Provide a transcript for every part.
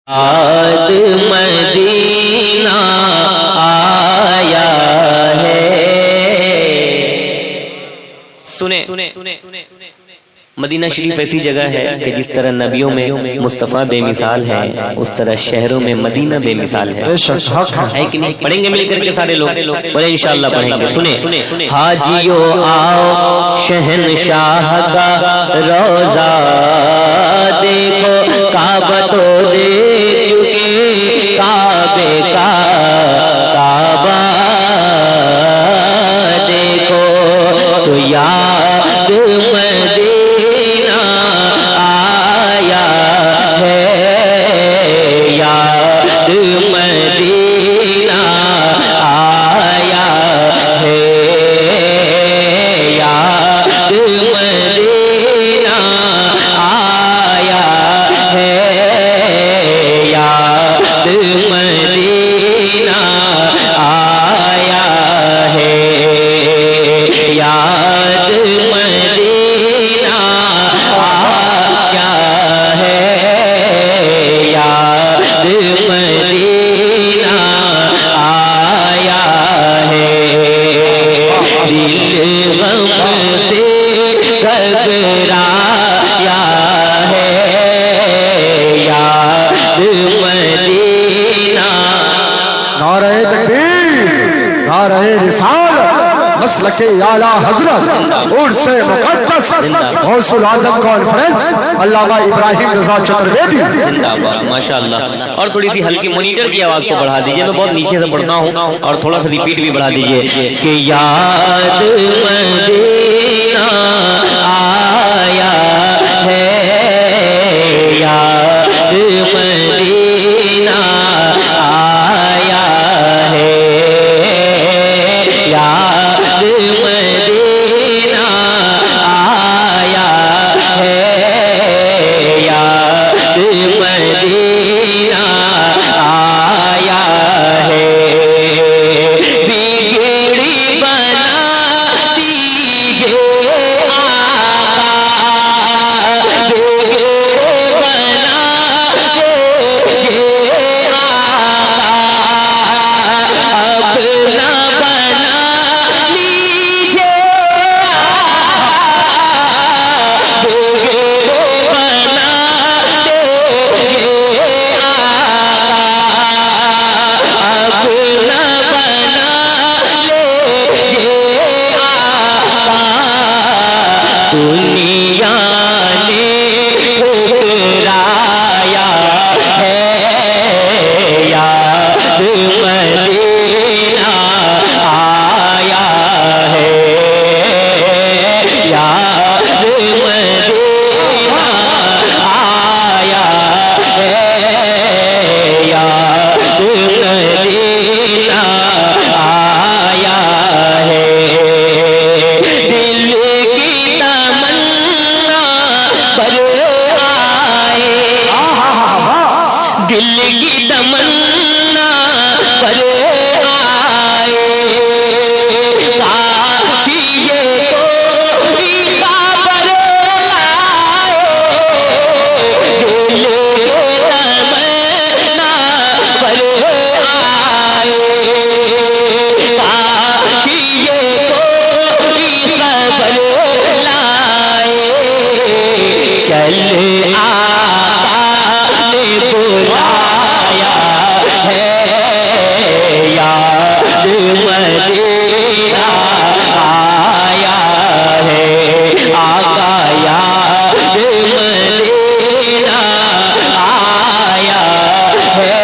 یاد مدینہ آیا ہے. سنیں مدینہ شریف ایسی جگہ ہے کہ جس طرح نبیوں میں مصطفیٰ بے مثال ہے، اس طرح شہروں میں مدینہ بے مثال ہے. ہے کہ نہیں؟ پڑھیں گے مل کر کے سارے لوگ بولے انشاءاللہ پڑھیں گے. سنیں حاجیو آؤ شہنشاہ کا روزہ دیکھو، کعبہ تو دیکھ چکے، کعبے کا کعبہ دیکھو تو یاد مدینہ آیا ہے، یاد مدینہ آیا ہے، یاد مدینہ آیا ہے، یاد مدینہ آیا ہے، یاد مدینہ آیا ہے، یاد مدینہ آیا ہے. دل غم سے گھبرایا ہے، یاد مدینہ. نعرہ تکبیر، نعرہ رسالت، مسلک اعلیٰ حضرت عرس مقدس غوث العظم کانفرنس علامہ ابراہیم رضا چترویدی. زندہ باد ماشاءاللہ. اور تھوڑی سی ہلکی مانیٹر کی آواز کو بڑھا دیجئے، میں بہت نیچے سے پڑھتا ہوں، اور تھوڑا سا ریپیٹ بھی بڑھا دیجئے کہ یاد مدینہ آیا ہے، یاد مدینہ آیا ہے، یاد مدینہ آیا ہے، یاد مدینہ آیا ہے. بگڑی بنا دیجئے آقا، بگڑی بنا دیجئے آقا، اپنا بنا لیجئے آقا، بگڑی بنا دیجئے آقا، اپنا بنا لیجئے آقا. دنیا نے ٹھکرایا ہے، یاد مدینہ آیا ہے، یاد مدینہ آیا ہے، یاد مدینہ آیا ہے. دل کی تمنا پر آئے، دل کی تمنا پر آئے، کاشی یہ کوئی خبر لائے، دل کی تمنا پر آئے، کاشی یہ کوئی خبر لائے. چل آقا نے بلایا ہے، یاد مدینہ آیا ہے، آقا یاد مدینہ آیا ہے،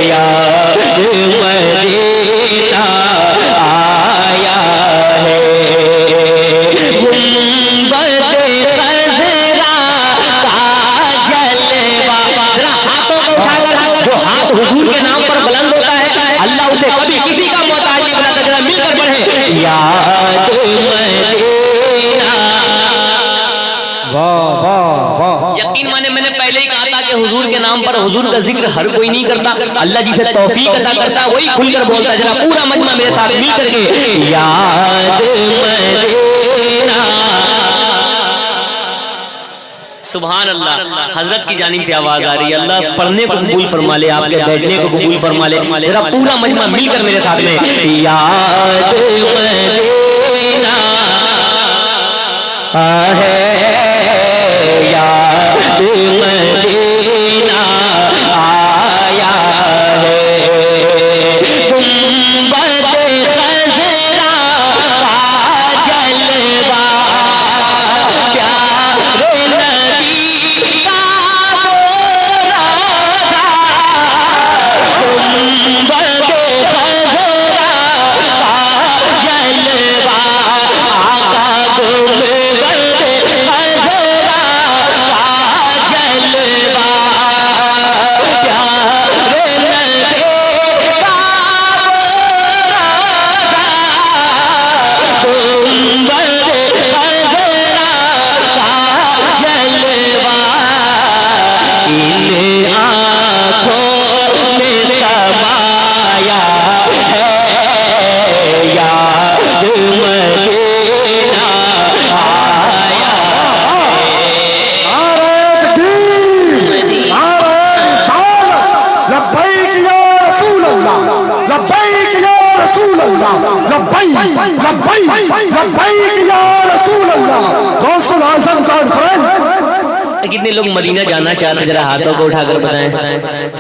یاد مدینہ آیا ہے. گنبد خضرا کا جلوہ، ذرا ہاتھوں کو اٹھا کر، جو ہاتھ حضور کے نام پر بلند ہوتا ہے اللہ اسے کبھی کسی کا محتاج نہیں بناتا. ذرا مل کر پڑھیں یاد مدینہ. واہ واہ واہ. یقین مانے میں نے پہلے ہی کہا تھا کہ حضور کے نام پر حضور کا ذکر ہر کوئی نہیں کرتا، اللہ جسے توفیق عطا کرتا وہی کھل کر بولتا ہے. ذرا پورا مجمع میرے ساتھ مل کر کے یاد مدینہ. سبحان اللہ. حضرت کی جانب سے آواز آ رہی ہے. اللہ پڑھنے کو قبول فرما لے, آپ کے بیٹھنے کو قبول فرما لے. ذرا پورا مجمع مل کر میرے ساتھ میں یاد مدینہ ہے, یاد مدینہ آیا ہے, گنبد خضرا کا جلوہ پیارے نبی کا روضہ, گنبد خضرا کا جلوہ آقا گنبد کتنے لوگ مدینہ جانا چاہتے ہیں؟ ذرا ہاتھوں کو اٹھا کر بتائیں.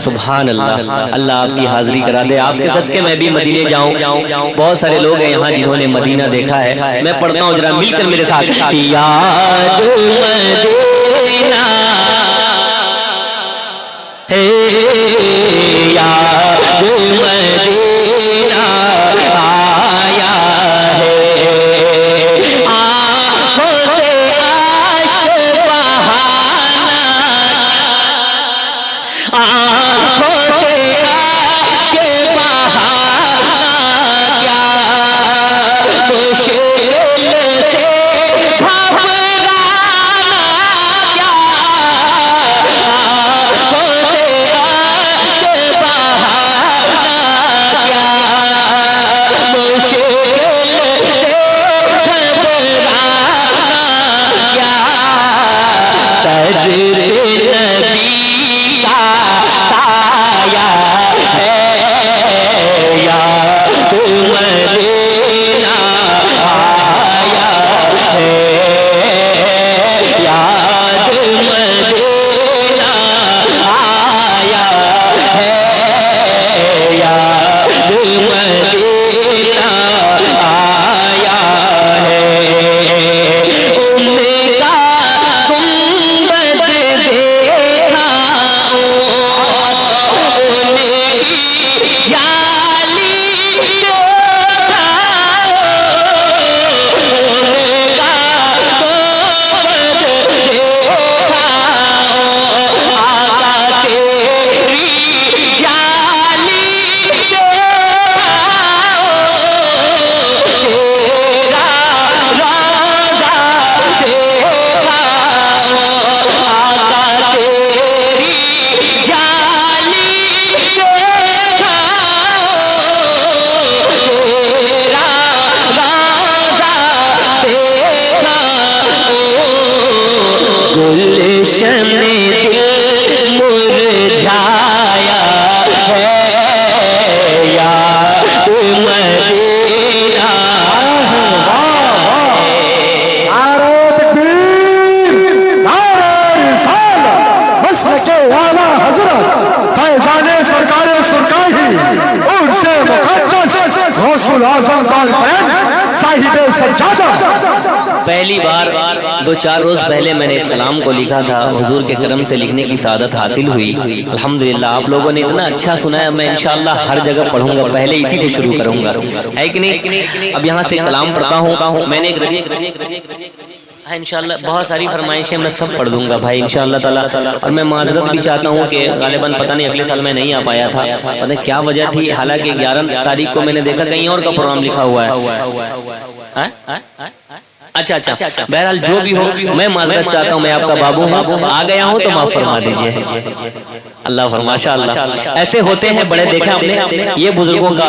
سبحان اللہ. اللہ آپ کی حاضری کرا دے. آپ کے صدقے میں بھی مدینے جاؤں. بہت سارے لوگ ہیں یہاں جنہوں نے مدینہ دیکھا ہے. میں پڑھتا ہوں, ذرا مل کر میرے ساتھ. یاد مدینہ ہے, یاد مدینہ آیا ہے, آنکھوں سے اشک بہانا, آنکھوں سے اشک بہانا کیا مشکل سے گھبرانا کیا, آنکھوں سے اشک بہانا کیا مشکل سے گھبرانا کیا, صدر نبی کا سایہ ہے, یاد مدینہ آیا ہے, یاد مدینہ آیا ہے, یاد مدینہ آیا ہے. ان کا گنبد دیکھا, ان کی جالی دیکھا, ان کا گنبد دیکھا, آقا تیری جالی دیکھا, تیرا روضہ دیکھا, آقا تیری جالی دیکھا, تیرا روضہ دیکھا, گلشن دل مرجھایا ہے, یاد مدینہ نعرہ تکبیر, نعرہ رسالت, مسلک اعلیٰ حضرت فیضان سرکار سرکاہی عرس مقدس غوث الاعظم کانفرنس صاحب سجادہ. پہلی بار 2-4 روز پہلے میں نے اس کلام کو لکھا تھا, حضور کے کرم سے لکھنے کی سعادت حاصل ہوئی. الحمدللہ آپ لوگوں نے اتنا اچھا سنا ہے, میں انشاءاللہ ہر جگہ پڑھوں گا. پہلے اسی سے شروع کروں گا, ہے کہ نہیں؟ اب یہاں سے کلام پڑھتا ہوں. میں نے انشاءاللہ بہت ساری فرمائشیں میں سب پڑھ دوں گا بھائی انشاءاللہ تعالی. اور میں معذرت بھی چاہتا ہوں کہ غالباً پتہ نہیں اگلے سال میں نہیں آ پایا تھا, پتہ نہیں کیا وجہ تھی. حالانکہ 11 تاریخ کو میں نے دیکھا کہیں اور کا پروگرام لکھا ہوا ہے. اچھا بہرحال جو بھی ہو, میں معذرت چاہتا ہوں. میں آپ کا بابو ہوں, آ گیا ہوں تو معاف فرما دیجیے. اللہ فرماشا اللہ ایسے ہوتے ہیں بڑے دیکھا ہم نے. یہ بزرگوں کا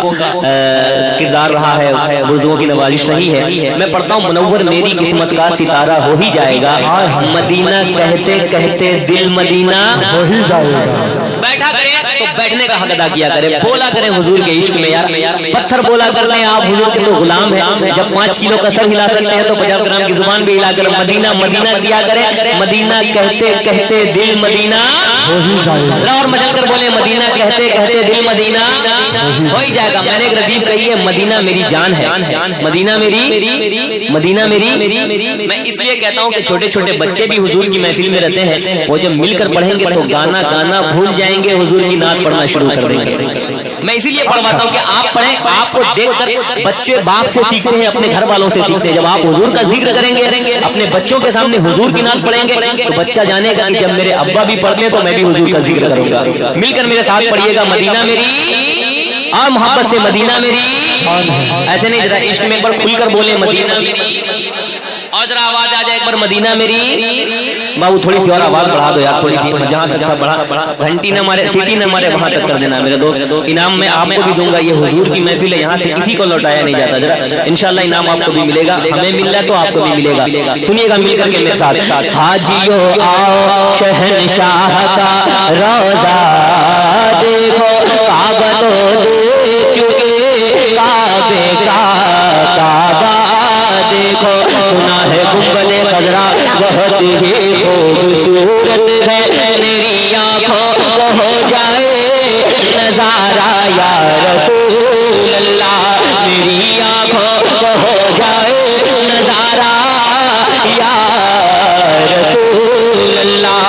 کردار رہا ہے, بزرگوں کی نوازش نہیں ہے. میں پڑھتا ہوں منور میری قسمت کا ستارہ ہو ہی جائے گا, مدینہ کہتے کہتے دل مدینہ ہو ہی جائے گا. بیٹھا کرے تو بیٹھنے کا حق ادا کیا کرے, بولا کریں حضور کے عشق میں. یار پتھر بولا کرتے ہیں آپ حضور کے تو غلام ہیں, جب 5 کلو کا سر ہلا سکتے ہیں تو 50 گرام کی زبان بھی ہلا کر مدینہ مدینہ کیا کرے. مدینہ کہتے کہتے دل مدینہ ہو ہی جائے گا. اور مچل کر بولے مدینہ کہتے کہتے دل مدینہ ہو ہی جائے گا. میں نے ایک ردیف کہی ہے, مدینہ میری جان ہے, مدینہ میری. میں اس لیے کہتا ہوں کہ چھوٹے چھوٹے بچے بھی حضور کی محفل میں رہتے ہیں, وہ جب مل کر پڑھیں گے تو گانا گانا بھول جائیں گے, حضور کی نعت پڑھنا شروع کر دیں گے. میں اسی لیے پڑھواتا ہوں کہ آپ پڑھیں, آپ کو دیکھ کر بچے باپ سے سیکھتے ہیں, اپنے گھر والوں سے سیکھتے ہیں. جب آپ حضور کا ذکر کریں گے, اپنے بچوں کے سامنے حضور کی نعت پڑھیں گے تو بچہ جانے گا کہ جب میرے ابا بھی پڑھتے ہیں تو میں بھی حضور کا ذکر کروں گا. مل کر میرے ساتھ پڑھیے گا, مدینہ میری اور محبت سے مدینہ میری. ایسے نہیں, ذرا عشق میں ایک بار کھل کر بولے مدینہ میری, اور ذرا آواز آ جائے ایک بار مدینہ میری. بابو تھوڑی سی اور آواز بڑھا دو یار, تھوڑی سی, جہاں تک تھا بڑھا, گھنٹی نہ مارے سیٹی نہ مارے وہاں تک کر دینا میرے دوست. انعام میں آپ کو بھی دوں گا, یہ حضور کی محفل ہے, یہاں سے کسی کو لوٹایا نہیں جاتا. ذرا انشاءاللہ انعام آپ کو بھی ملے گا, ہمیں مل رہا ہے تو آپ کو بھی ملے گا. سنیے گا مل کر کے میرے ساتھ. حاجیو آؤ شہنشاہ کا روضہ دیکھو, کعبہ تو دیکھ چکے, کعبے کا کعبہ دیکھو, سنا ہے گنبد خضرا بہت ہی خوبصورت ہے, میری آنکھوں کو ہو جائے نظارہ یا رسول اللہ, میری آنکھوں کو ہو جائے نظارہ یا رسول اللہ.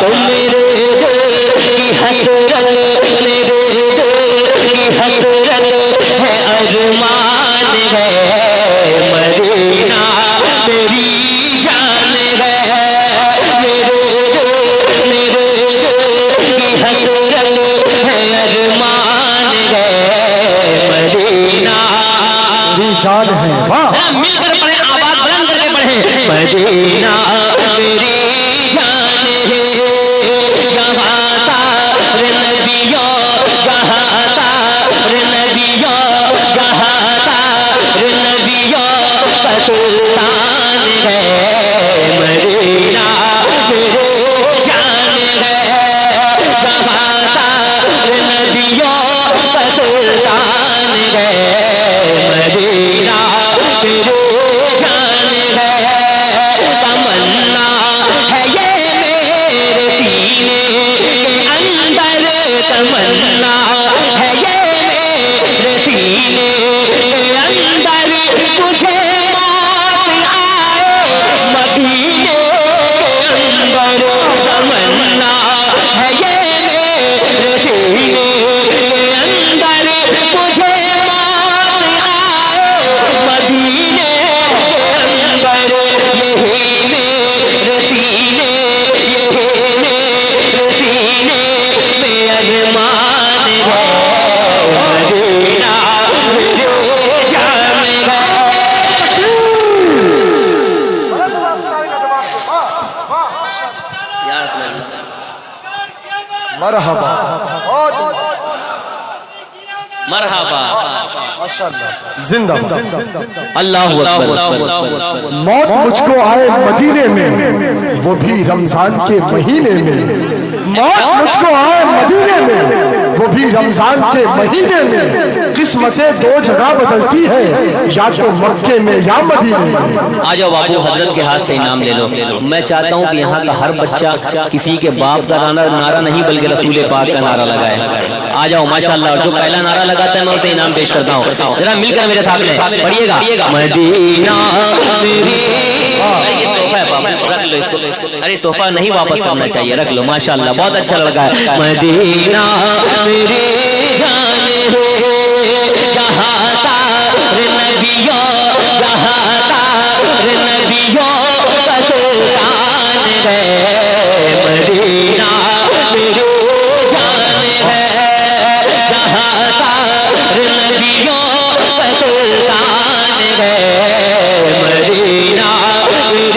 تو میرے دل کی حسرت, میرے دل کی حسرت ہے, ارمان ہے, مدینہ میری جان ہے, میرے دل کی حسرت ہے, ارمان ہے, مدینہ میری جان ہے. واہ, مل کر پڑھیں, آواز بلند کر کے پڑھیں. مدینہ میری جان ہے, جہاں تار نبیوں, جہاں تار نبیوں, جہاں تار نبیوں کا سلطان ہے, مدینہ میری جان ہے, جہاں تار نبیوں کا سلطان ہے, مدینہ میری جان ہے. تمنا ہے یہ میرے سینے کے اندر, تمنا ہے یہ میرے سینے کے اندر, مجھے موت آئے مدینے کے اندر. تمنا ہے یہ میرے سینے کے اندر, مجھے موت آئے مدینے کے اندر. یہی میرے سینے, یہی میرے سینے میں ارمان ہے, مدینہ میری جان ہے. مرحبا, مرحبا, زندہ اللہ اکبر. موت مجھ کو آئے مدینے میں, وہ بھی رمضان کے مہینے میں. موت مجھ کو آئے مدینے میں, وہ بھی رمضان کے مہینے میں. قسمتیں 2 جگہ بدلتی ہے, یا تو مکے میں یا مدینے میں. آ جاؤ بابو, حضرت کے ہاتھ سے انعام لے لو. میں چاہتا ہوں کہ یہاں کا ہر بچہ کسی کے باپ کا نعرہ نہیں بلکہ رسول پاک کا نعرہ لگائے. آ جاؤ ماشاءاللہ, اور جو پہلا نعرہ لگاتا ہے میں اسے انعام پیش کرتا ہوں. ذرا مل کر میرے ساتھ میں پڑھیے گا, مدینہ میری. یہ تحفہ ہے بابو, رکھ لو اس کو. ارے تحفہ نہیں واپس کرنا چاہیے, رکھ لو. ماشاءاللہ بہت اچھا لڑکا ہے. مدینہ میری جان ہے, جہاں تار نبیوں, جہاں تار نبیوں کا سلطان ہے, مدینہ میری جان ہے, جہاں تار نبیوں کا سلطان ہے, مدینہ میری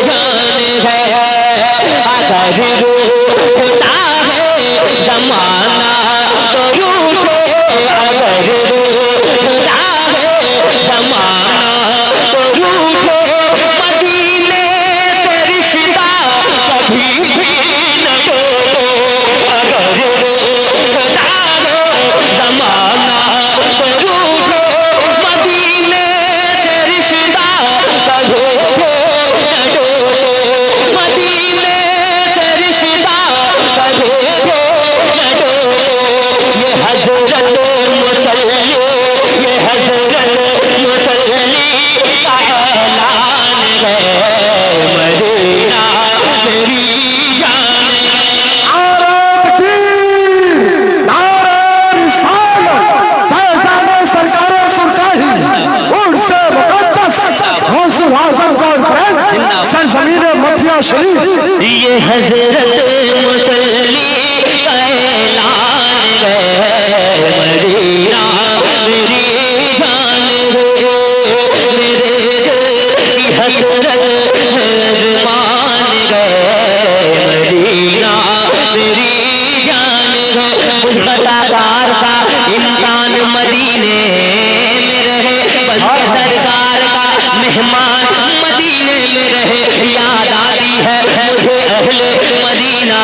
جان ہے. اگر روح ہوتا ہے مدینہ شریف. یہ حضرت مسلی کا اعلان ہے مدینہ میری جان ہے میرے کی حضرت ارمان ہے مدینہ میری جان ہے. خطاکار کا امکان مدینے میں رہے بلکہ سرکار کا مہمان مدینے میں رہے. یاد آتی ہے مجھے اہل مدینہ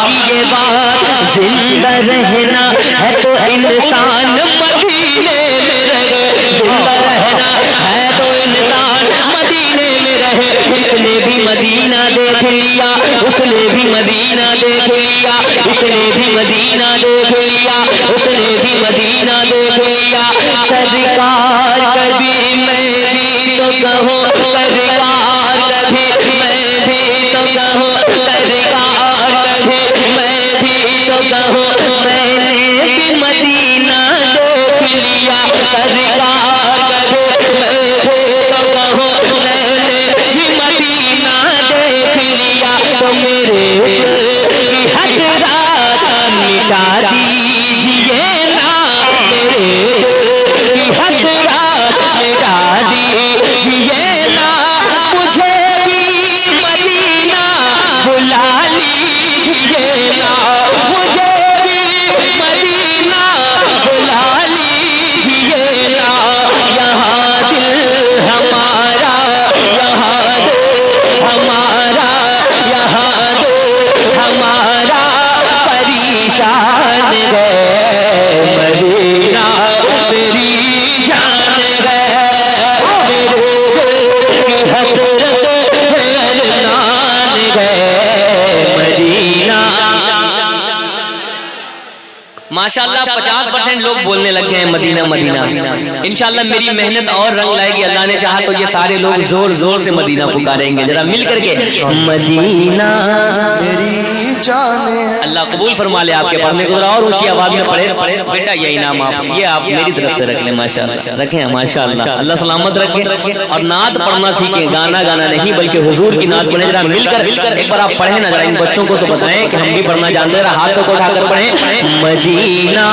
کی یہ بات زندہ رہنا ہے تو انسان مدینے میں رہے. زندہ رہنا ہے تو انسان مدینے میں رہے. اس نے بھی مدینہ دیکھ لیا اس نے بھی مدینہ دیکھ لیا اس نے بھی مدینہ دیکھ لیا اس نے بھی مدینہ دیکھ لیا. سرکار کبھی میں بھی تو کہوں سرکار کبھی میں بھی تو کہوں سرکار کبھی میں بھی تو کہوں میں نے بھی مدینہ دیکھ لیا. سرکار کبھی میں بھی تو کہوں میں نے بھی مدینہ دیکھ لیا. تو میرے کی حسرات مٹا دیجیے نا میرے کی حسرات مٹا دیجیے نا. مجھے بھی مدینہ بلا لیجیے نا مجھے بھی مدینہ بلا لیجیے نا. یہاں دل ہمارا یہاں دل ہمارا یہاں دل ہمارا پریشان ہے مدینہ میری جان ہے میرے کی حسرت ارمان ہے مدینہ. ماشاءاللہ 50% لوگ بولنے لگ گئے ہیں مدینہ مدینہ. انشاءاللہ میری محنت اور رنگ لائے گی. اللہ نے چاہا تو یہ سارے لوگ زور زور سے مدینہ پکاریں گے. ذرا مل کر کے مدینہ میری جان ہے. اللہ قبول فرما لے آپ کے پڑھنے کو. ذرا اور اونچی آواز میں پڑھے بیٹا یہ انعام آپ یہ آپ میری طرف سے رکھ لیں. ماشاءاللہ رکھیں ماشاءاللہ اللہ سلامت رکھے. اور نعت پڑھنا سیکھیں. گانا گانا نہیں بلکہ حضور کی نعت پڑھیں. ذرا مل کر ایک بار آپ پڑھیں نا. ذرا ان بچوں کو تو بتائیں کہ ہم بھی پڑھنا جانتے ہیں. ہاتھ کو اٹھا کر پڑھیں مدینہ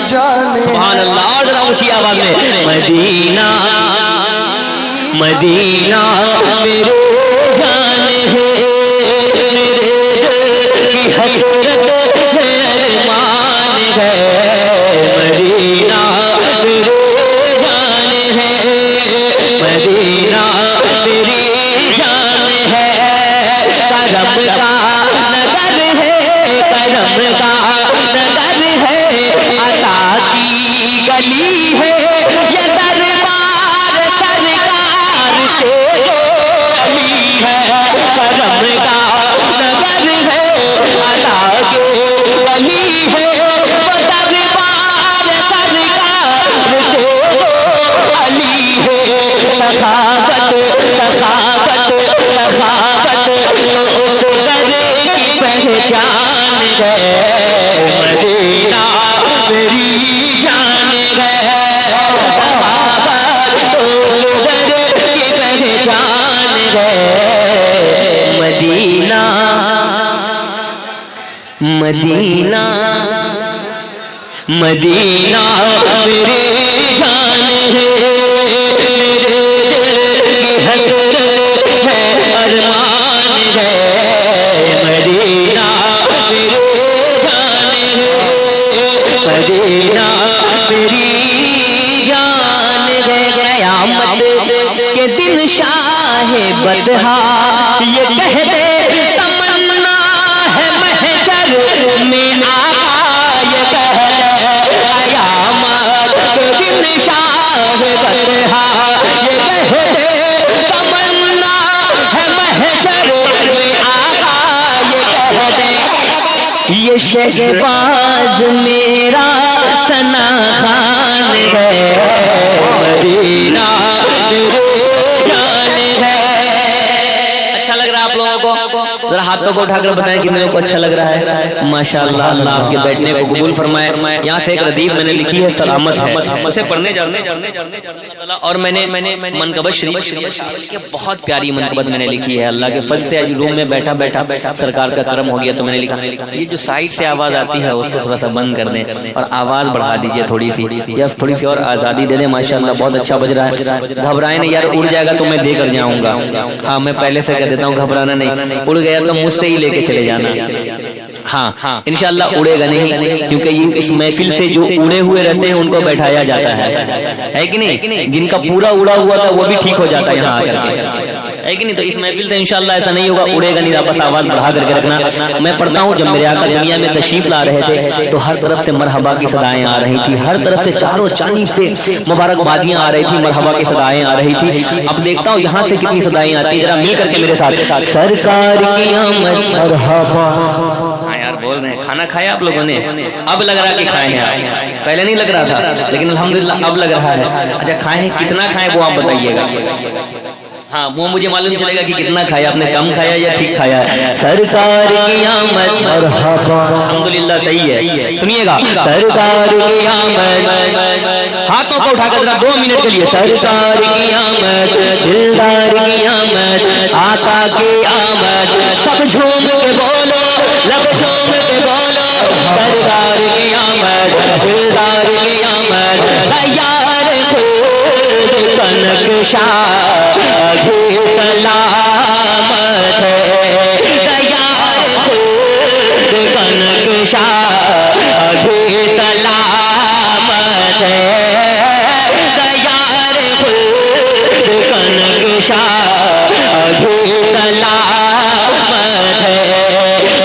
سبحان اللہ. اور ذرا اونچی آواز میں مدینہ مدینہ میرے جان ہے میرے کی حسرت ارمان ہے مدینہ میرے جان ہے مدینہ میری جان ہے. کرم کا نگر ہے کرم کا نگر ہے عطا کی گلی ہے یہ دربار سرکار سے گلی ہے. کرم کا نگر ہے عطا کی گلی ہے وہ دربار سرکار سے گلی ہے. سخاوت سخاوت سخاوت اس در کی پہچان ہے مدینہ میری جان ہے. سخاوت اس در کی پہچان ہے مدینہ مدینہ مدینہ میری جان ہے میرے دل کی حسرت ہے ارمان ہے مدینہ میری جان ہے مدینہ میری جان ہے. قیامت کے دن شاہ بدہا یہ کہہ دے تمنا ہے محشر میں آقا یہ کہہ دے. قیامت کے دن شاہ بدہا یہ کہہ دے تمنا ہے محشر میں آقا یہ کہہ دے. یہ شہباز میرا ثنا خان ہے مدینہ میرے جان ہے. اچھا لگ رہا ہے آپ لوگوں کو. ذرا ہاتھوں کو اٹھا کر بتائیں کتنے لوگوں کو اچھا لگ رہا ہے؟ ماشاءاللہ، اللہ آپ کے بیٹھنے کو قبول فرمائے۔ یہاں سے ایک ردیف میں نے لکھی ہے، سلامت ہے، اسے پڑھنے جانا، اور میں نے منقبت شریف کی بہت پیاری منقبت میں نے لکھی ہے، اللہ کے فضل سے آج روم میں بیٹھا بیٹھا سرکار کا کرم ہو گیا تو میں نے لکھا یہ جو سائڈ سے آواز آتی ہے اس کو تھوڑا سا بند کر دیں اور آواز بڑھا دیجئے تھوڑی سی، یا تھوڑی سی اور آزادی دے دیں۔ ماشاءاللہ بہت اچھا بج رہا ہے، گھبرائیں نہیں یار، اڑ جائے گا تو میں دے کر جاؤں گا، ہاں میں پہلے سے کہہ دیتا ہوں گھبرانا نہیں، اڑ گیا تو مجھ سے ہی لے کے چلے جانا، ہاں انشاءاللہ اڑے گا نہیں، کیونکہ یہ اس محفل سے جو اڑے ہوئے رہتے ہیں ان کو بیٹھایا جاتا ہے کہ نہیں؟ جن کا پورا اڑا ہوا تھا وہ بھی ٹھیک ہو جاتا ہے یہاں آ کر کے، ہے کہ نہیں؟ تو اس محفل سے انشاءاللہ ایسا نہیں ہوگا، اڑے گا نہیں، بس آواز بڑھا کر کے رکھنا۔ میں پڑھتا ہوں، جب میرے آقا دنیا میں تشریف لا رہے تھے تو ہر طرف سے مرحبا کی صدائیں آ رہی تھی، ہر طرف سے چاروں جانب سے مبارکبادیاں آ رہی تھی، مرحبا کی صدائیں آ رہی تھی۔ اب دیکھتا ہوں یہاں سے کتنی صدائیں آتی ہیں، ذرا مل کر کے میرے ساتھ، سرکار کی آمد مرحبا۔ ہاں یار بول رہے ہیں، کھانا کھایا آپ لوگوں نے؟ اب لگ رہا کہ کھائے ہیں آپ، پہلے نہیں لگ رہا تھا لیکن الحمدللہ اب لگ رہا ہے۔ اچھا کھائے ہیں، کتنا کھائے وہ آپ بتائیے گا، ہاں وہ مجھے معلوم چلے گا کہ کتنا کھایا آپ نے، کم کھایا یا ٹھیک کھایا ہے۔ سرکار کی آمد مرحبا، الحمدللہ صحیح ہے، سنیے گا، سرکار کی آمد، ہاتھوں کو اٹھا کر 2 منٹ کے لیے، سرکار کی آمد، دلدار کی آمد، آقا کی آمد، سب جھوم کے بولو، لب جھوم کے بولو، سرکار کی آمد، دلدار کی آمد، تیار خود کنکشا ابھی سلامت ہے، تیار خود کنکشا ابھی سلامت ہے، تیار خود کنکشا ابھی سلامت ہے،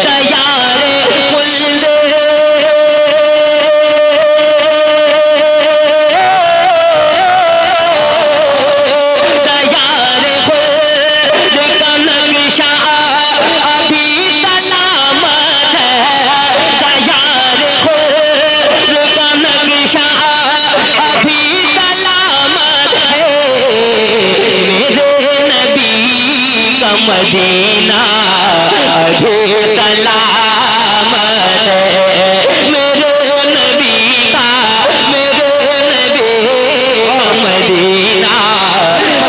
تیار خود مدینہ ابھی سلامت ہے، میرے نبی کا، میرے نبی کا مدینہ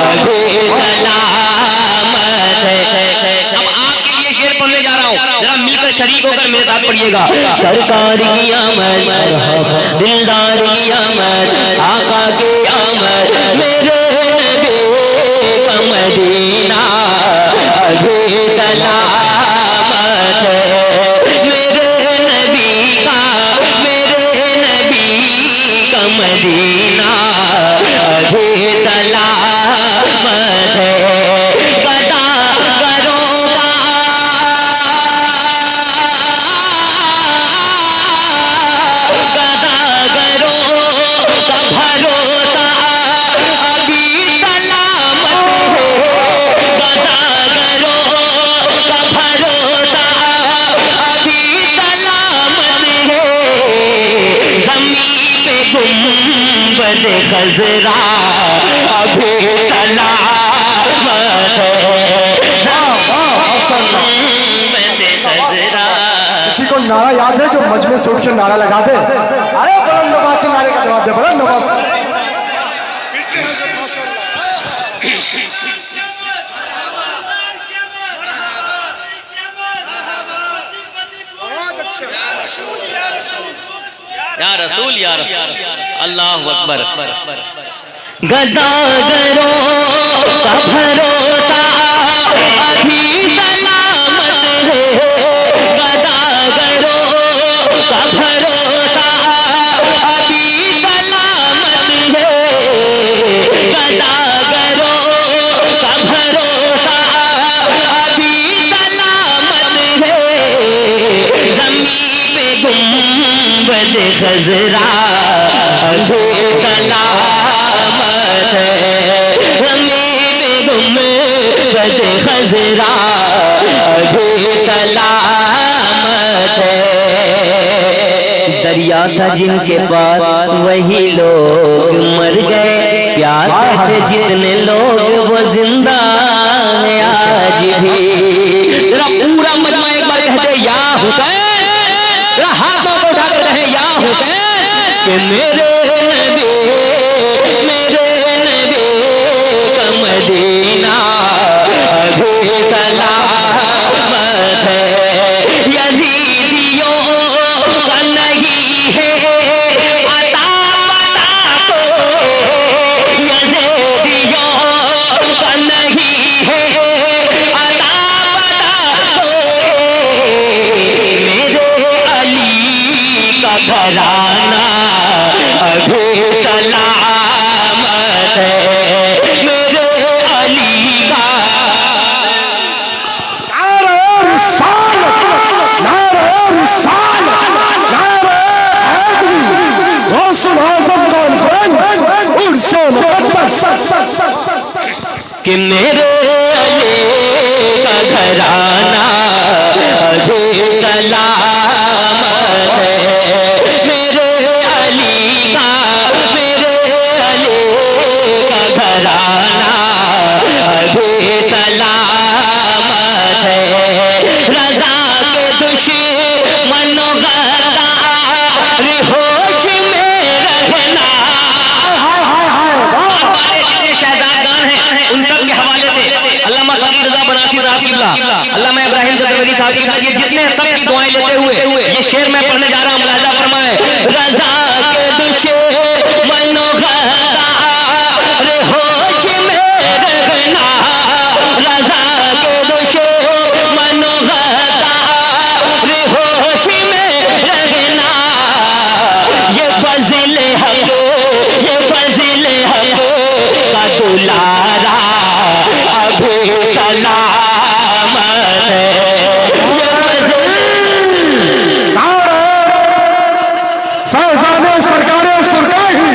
ابھی سلامت ہے۔ اب آپ کے لیے شعر پڑھنے جا رہا ہوں، ذرا مل کر شریک ہو کر میرے ساتھ پڑھیے گا۔ سرکار کی آمد، دلدار کی آمد، آقا کی آمد، میرے نبی کا مدینہ ابھی سلامت ہے، میرے نبی کا، میرے نبی کا مدینہ ابھی سلامت ہے، گدا گروں کا، گدا گروں کا بھروسہ ابھی سلامت ہے، گدا گنبد خضرا ابھی سلامت ہے، گنبد خضرا۔ کسی کو نعرہ یاد ہے جو مجمع سے اٹھ کے نعرہ لگا دے؟ ارے بلند آواز سے نعرے کا جواب دے، بلند آواز سے۔ یا رسول یا رسول، اللہ اکبر۔ گداگروں کا بھروسہ ابھی سلامت ہے، گداگروں کا بھروسہ ابھی سلامت ہے، گداگروں کا بھروسہ ابھی سلامت ہے، زمین پہ گنبد خضرا ابھی سلامت ہے، زمین پہ گنبد خضرا ابھی سلامت ہے۔ دریا تھا جن کے پاس وہی لوگ مر گئے، پیاسے تھے جتنے لوگ وہ زندہ ہیں آج بھی۔ ذرا پورا حسین، ہاتھوں کو اٹھا کر کہیں یا حسین کہ میرے نبی کا مدینہ ابھی سلامت ہے، یزیدیوں کا نہیں ہے عطا پتا کو، یزیدیوں کا نہیں ہے عطا پتا کو، میرے علی کا گھرانہ ابھی سلامت ہے، میرے علی کا کہ میرے علی کا گھرانہ ابھی سلامت ہے، میرے علی کا گھرانہ ابھی سلامت ہے، رضا کے دشمنوں غدار ہوش میں رہنا، جتنے شہزادگان ہیں ان سب کے حوالے سے علامہ فقیر رضا بنارسی صاحب قبلہ، علامہ ابراہیم زرتوی صاحب قبلہ، یہ جتنے سب کی دعائیں لیتے ہوئے یہ شعر میں پڑھنے جا رہا ہوں، ملاحظہ فرمائے، رضا کے دشمنوں غدار ہوش میں رہنا، رضا کے دشمنوں غدار ہوش میں رہنا، یہ فضل حق کا دلارا ابھی سلامت ہے، فیضان سرکار سرکاری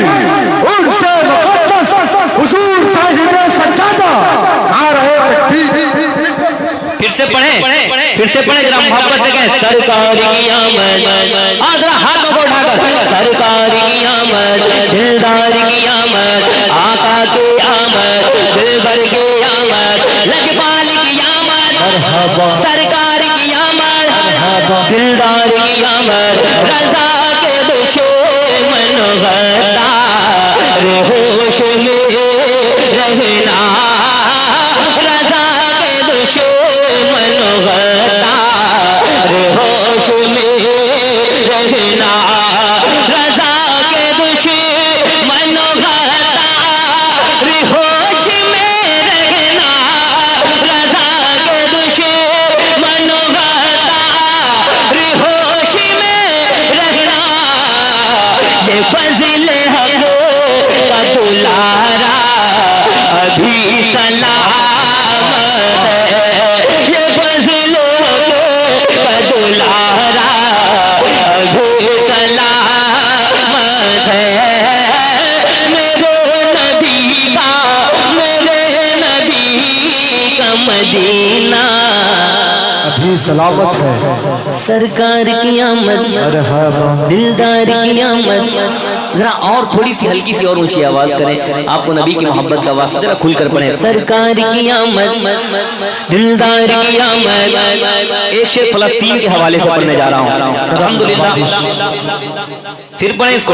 ان سے مقدس حضور صاحب سجادہ پھر سے پڑھیں ذرا محبت سے کہیں، سرکار کی آمد، ذرا ہاتھوں کو اٹھا کر، سرکار کی آمد، دلدار کی آمد، آقا کی آمد، دلبر کی آمد، لجپال کی آمد، سرکار کی آمد، دلدار کی آمد، رضا کے دشمن غدار ہوش میں رہنا، رضا کے دشمن غدار ہوش میں رہنا، رضا کے دشمن غدار ہوش میں رہنا، رضا کے دشمن غدار ہوش میں رہنا، یہ فضل حق کا دلارا ابھی سلامت ہے، یہ فضل حق کا دلارا ابھی سلامت ہے، میرے نبی کا مدینہ ابھی سلامت ہے، سرکار کی آمد، دلدار کی آمد، ذرا اور تھوڑی سی ہلکی سی اور اونچی آواز کریں، آپ کو نبی کی محبت کا واسطہ ذرا کھل کر پڑھیں، سرکار کی آمد، دلدار کی آمد، ایک شعر فلسطین کے حوالے سے پڑھنے جا رہا ہوں، الحمدللہ، پھر پڑھیں اس کو،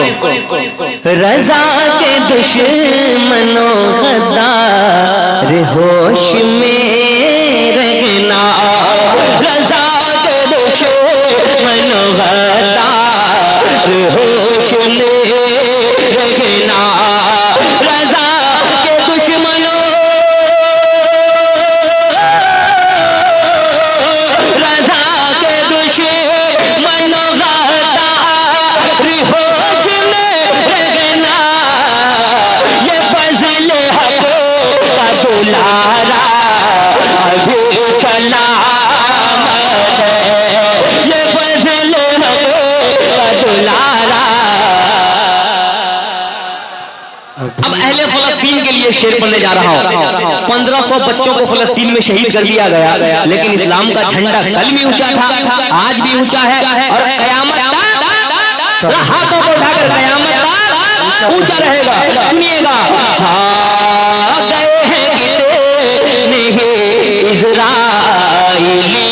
رضا کے دشمنوں غدار ہوش میں رہنا، رضا کے دشمنوں غدار ہوش میں رہنا، رضا کے دشمنوں، رضا کے دشمنوں غدار ہوش میں رہنا، یہ فضل حق کا دلارا ابھی سلامت ہے، یہ فضل حق کا دلارا۔ اب اہل فلسطین کے لیے شعر پڑھنے جا رہا ہوں، 1500 بچوں کو فلسطین میں شہید کر دیا گیا، لیکن اسلام کا جھنڈا کل بھی اونچا تھا، آج بھی اونچا ہے، اور قیامت تک ہاتھوں کو اٹھا کر قیامت تک اونچا رہے گا۔ سنیے گا، گئے ہیں کتنے اسرائیلی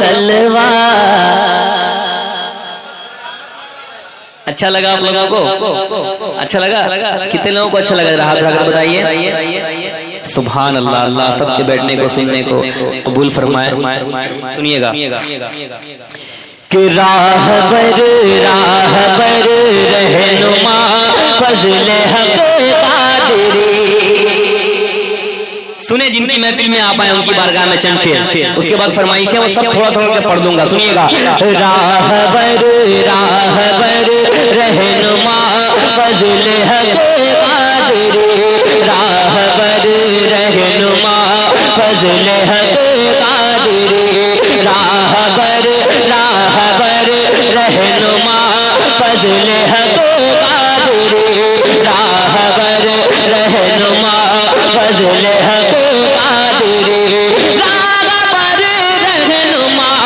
تلوار. اچھا لگا آپ لوگوں کو؟ اچھا لگا؟ کتنے لوگوں کو اچھا لگا؟ ہاتھ اٹھا کر بتائیے. سبحان اللہ. اللہ سب کے بیٹھنے کو سننے کو قبول فرمائے. سنیے گا کہ راہبر رہنما فضل حق قادری. سنیں جن کی محفل میں آپ آئے ان کی بارگاہ میں چند شعر، اس کے بعد فرمائشیں وہ سب تھوڑا تھوڑا کے پڑھ دوں گا. سنیے گا. راہبر رہنما فضل حق قادری. راہبر رہنما فضل حق قادری. راہبر رہنما فضل حق قادری. راہبر رہنما فضل حق قادری. راہبر رہنما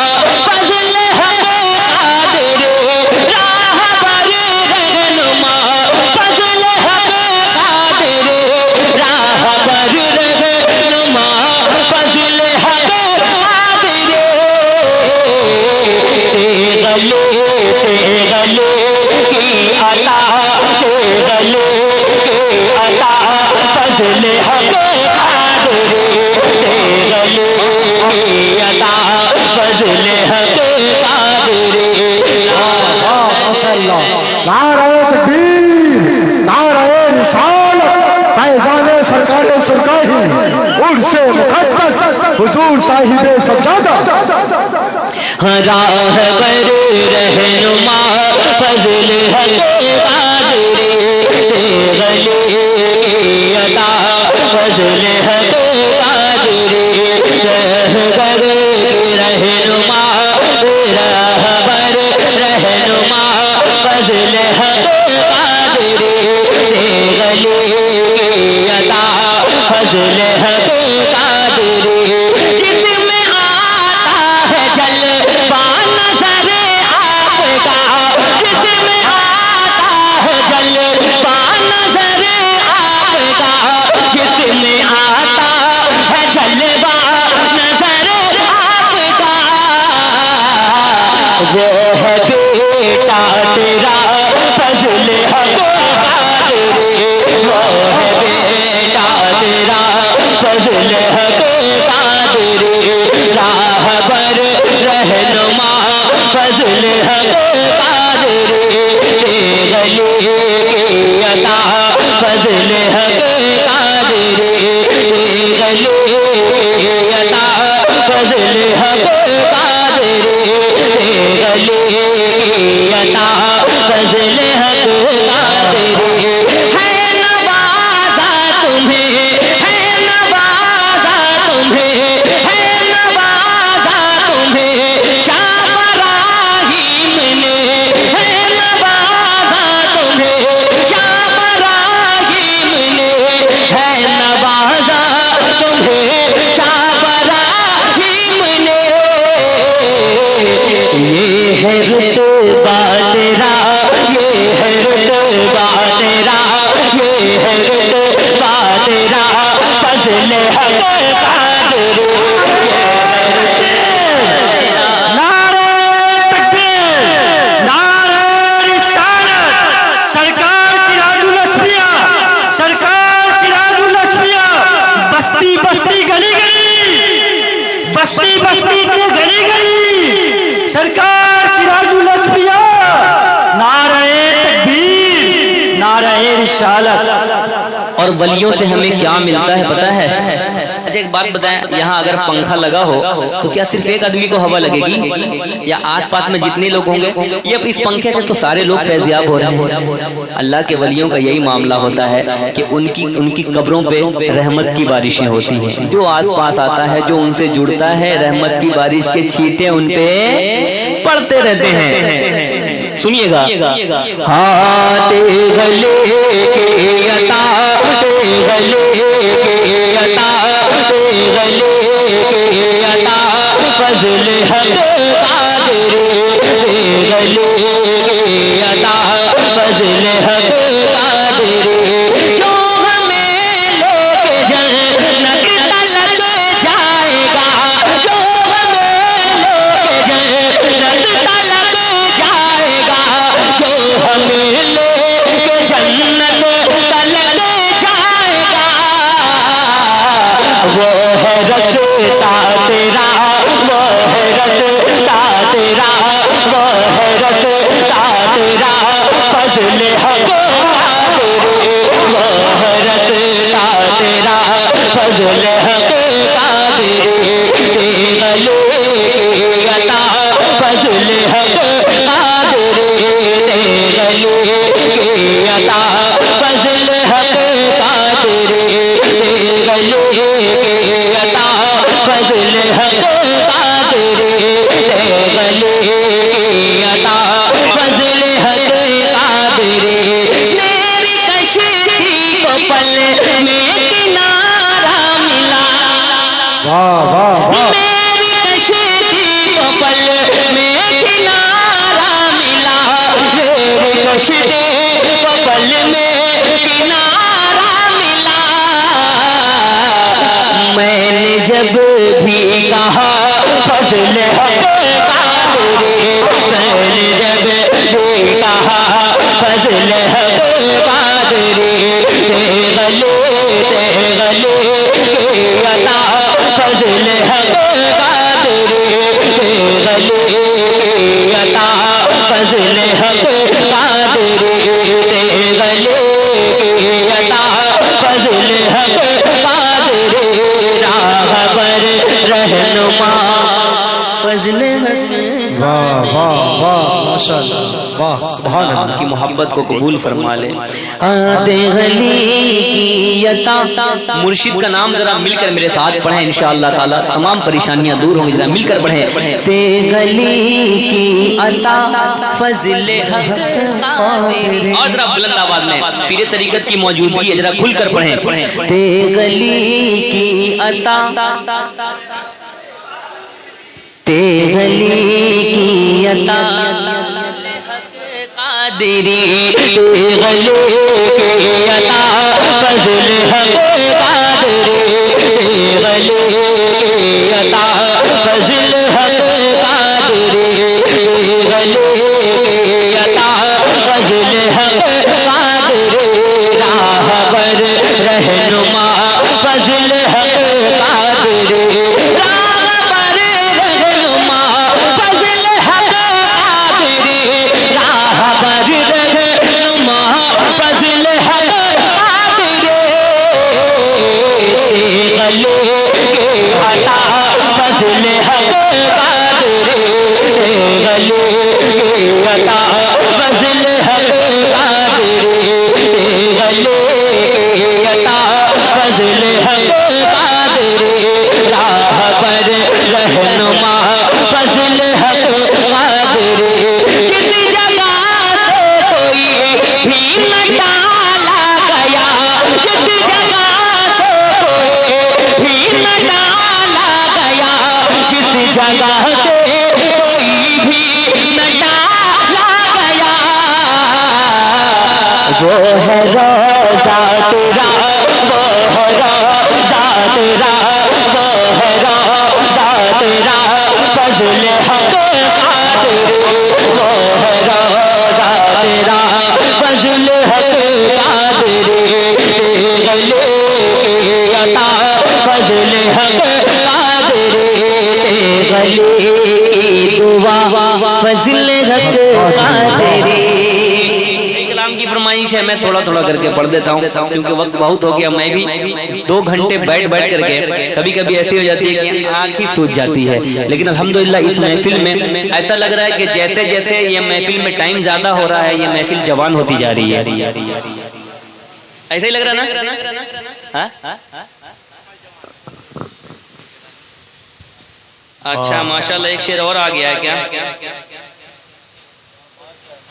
فضل حق قادری. راہبر رہنما فضل حق قادری. راہبر رہنما فضل حق قادری. گلے کی عطا فضل حق قادری. گلے کی عطا فضل حق قادری. ماشاء اللہ. نعرہ تکبیر، نعرہ رسالت، فیضان سرکار سرکاری، عرس مقدس حضور صاحب سجادہ. راہبر رہنما فضل حق قادری. گلے کی عطا فضل حق قادری. راہبر رہنما فضل حق قادری. گلے کی عطا فضل حق قادری. جس میں آتا ہے جلوہ نظر آپ کا. جس میں آتا ہے جلوہ نظر آپ کا. جس میں آتا ہے جلوہ نظر آپ کا. وہ ہے بیٹا تیرا فضل حق قادری. وہ ہے بیٹا تیرا فضل حق قادری. راہبر رہنما فضل حق قادری. گلے کی عطا فضل حق قادری. گلے کی عطا فضل حق قادری. گلے کی عطا فضل حق قادری. ہے نوازا تمہیں، ہے نوازا تمہیں، ہے نوازا تمہیں شاہ ابراہیم نے. ہے نوازا تمہیں شاہ ابراہیم نے. ہے نوازا تمہیں شاہ ابراہیم نے. یہ ہے رتبہ تیرا، یہ ہے رتبہ تیرا، یہ ہے رتبہ تیرا فضل حق قادری. نعرہ تکبیر، نعرہ رسالت، سرکار سراج الاسفیاء، سرکار سراج الاسفیاء. بستی بستی گلی گلی، بستی بستی تو گلی گلی، سرکار سراج الاسفیاء. نعرہ تکبیر، نعرہ رسالت. اور ولیوں سے ہمیں کیا ملتا ہے پتہ ہے؟ اچھا ایک بات بتائیں، یہاں اگر پنکھا لگا ہو تو کیا صرف ایک آدمی کو ہوا لگے گی یا آس پاس میں جتنے لوگ ہوں گے؟ یہ اب اس پنکھے سے تو سارے لوگ فیضیاب ہو رہے ہیں. اللہ کے ولیوں کا یہی معاملہ ہوتا ہے کہ ان کی قبروں پہ رحمت کی بارشیں ہوتی ہیں. جو آس پاس آتا ہے، جو ان سے جڑتا ہے، رحمت کی بارش کے چھینٹے ان پہ پڑتے رہتے ہیں. سنیے گا. ہاتھ گلے کی عطا، گلے کی عطا، گلے کی عطا فضل حق قادری. گلے کی عطا فضل حق قادری. جو ہمیں لے کے جنت تلک جائے گا، جو ہمیں لے وہ ہے رستا تیرا، وہ ہے رستا تیرا، وہ ہے رستا تیرا، فضل حق قادری، وہ ہے رستا تیرا، فضل حق قادری، تیرے عطا فضل حق قادری، تیرے عطا فضل حق قادری، تیرے عطا فضل حق قادری، تیرے عطا فضل حق قادری، میری کشتی کو پل میں کنارہ ملا، واہ واہ واہ، میری کشتی کو پل میں کنارہ ملا، میری کشتی کو پل میں کنارہ ملا، میں نے جب بھی کہا فضل حق قادری، میں نے جب بھی کہا فضل حق قادری، تیغلے تیغلے کی عطا فضل حق قادری، تیغلے کی عطا فضل حق قادری، تیغلے کی عطا فضل حق قادری، راہبر رہنما فضل حق، واہ واہ واہ، ماشاءاللہ، واہ سبحان اللہ کی محبت کو قبول فرما لے۔ تیغلی کی عطا، مرشد کا نام ذرا مل کر میرے ساتھ پڑھیں انشاءاللہ تعالی، تمام پریشانیاں دور ہوں گی، ذرا مل کر پڑھیں۔ تیغلی کی عطا فضل حق قادری، اور ذرا بلند آواز میں، پیر طریقت کی موجودگی ہے، ذرا کھل کر پڑھیں۔ تیغلی کی عطا، تیغلی کی عطا قادری، تیغلی کی عطا فضل حق قادری، تیغلی کی عطا فضل حق قادری، تیغلی کی عطا فضل حق قادری، راہبر رہنما فضل حق قادری، راہبر رہنما فضل حق قادری، راہبر رہنما فضل حق قادری، تیغلے کی عطا فضل حق قادری، تیغلے کی عطا فضل حق قادری، تیغلے کی عطا فضل حق قادری، راہبر رہنما فضل حق قادری، کسی جگہ سے کوئی بھی نہ ڈالا گیا، کسی جگہ سے کوئی بھی نہ ڈالا گیا، کسی جگہ سے کوئی بھی نہ ڈالا گیا، وہ ہے روضہ تیرا، وہ ہے روضہ تیرا، وہ ہے روضہ تیرا، فضل حق قادری، وہ ہے روضہ تیرا، فضل حق قادری، تیغلے کی عطا فضل حق قادری، تیغلے کی دعا فضل حق قادری۔ کلام کی فرمائش ہے، میں تھوڑا تھوڑا کر کے پڑھ دیتا ہوں کیونکہ وقت بہت ہو گیا، میں بھی 2 گھنٹے بیٹھ کر کے کبھی کبھی ایسی ہو جاتی ہے کہ آنکھ ہی سوج جاتی ہے، لیکن الحمدللہ اس محفل میں ایسا لگ رہا ہے کہ جیسے جیسے یہ محفل میں ٹائم زیادہ ہو رہا ہے، یہ محفل جوان ہوتی جا رہی ہے، ایسا ہی لگ رہا نا؟ اچھا ماشاءاللہ، ایک شعر اور آ گیا ہے کیا؟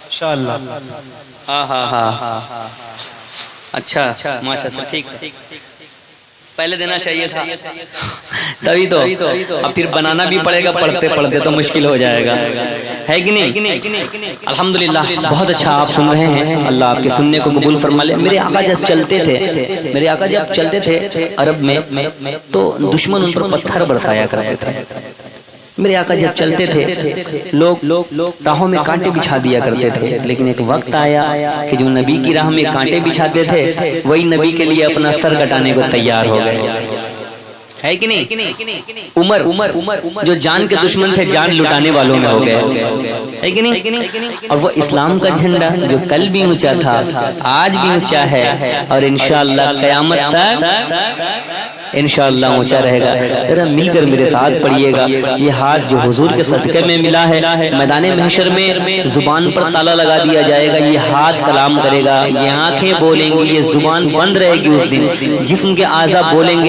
ماشاءاللہ، ہاں ہاں ہاں، اچھا ماشاءاللہ، ٹھیک، پہلے دینا چاہیے تھا، تبھی تو اب پھر بنانا بھی پڑے گا، پڑھتے پڑھتے تو مشکل ہو جائے گا، ہے کہ نہیں؟ الحمدللہ بہت اچھا آپ سن رہے ہیں، اللہ آپ کے سننے کو قبول فرما لے۔ میرے آقا جب چلتے تھے عرب میں تو دشمن ان پر پتھر برسایا کرتے تھے، میرے آقا جب چلتے تھے لوگ راہوں میں کانٹے بچھا دیا کرتے تھے، لیکن ایک وقت آیا کہ جو نبی کی راہ میں کانٹے بچھاتے تھے وہی نبی کے لیے اپنا سر کٹانے کو تیار ہو گئے، ہے کہ نہیں؟ عمر جو جان کے دشمن تھے جان لٹانے والوں میں ہو گئے، ہے کہ نہیں؟ اور وہ اسلام کا جھنڈا جو کل بھی اونچا تھا آج بھی اونچا ہے اور انشاءاللہ قیامت تک انشاءاللہ اونچا رہے گا۔ ذرا مل کر میرے ساتھ پڑھیے گا، یہ ہاتھ جو حضور کے صدقے میں ملا ہے، میدان محشر میں زبان پر تالا لگا دیا جائے گا، یہ ہاتھ کلام کرے گا، یہ آنکھیں بولیں گی، یہ زبان بند رہے گی اس دن، جسم کے اعضاء بولیں گے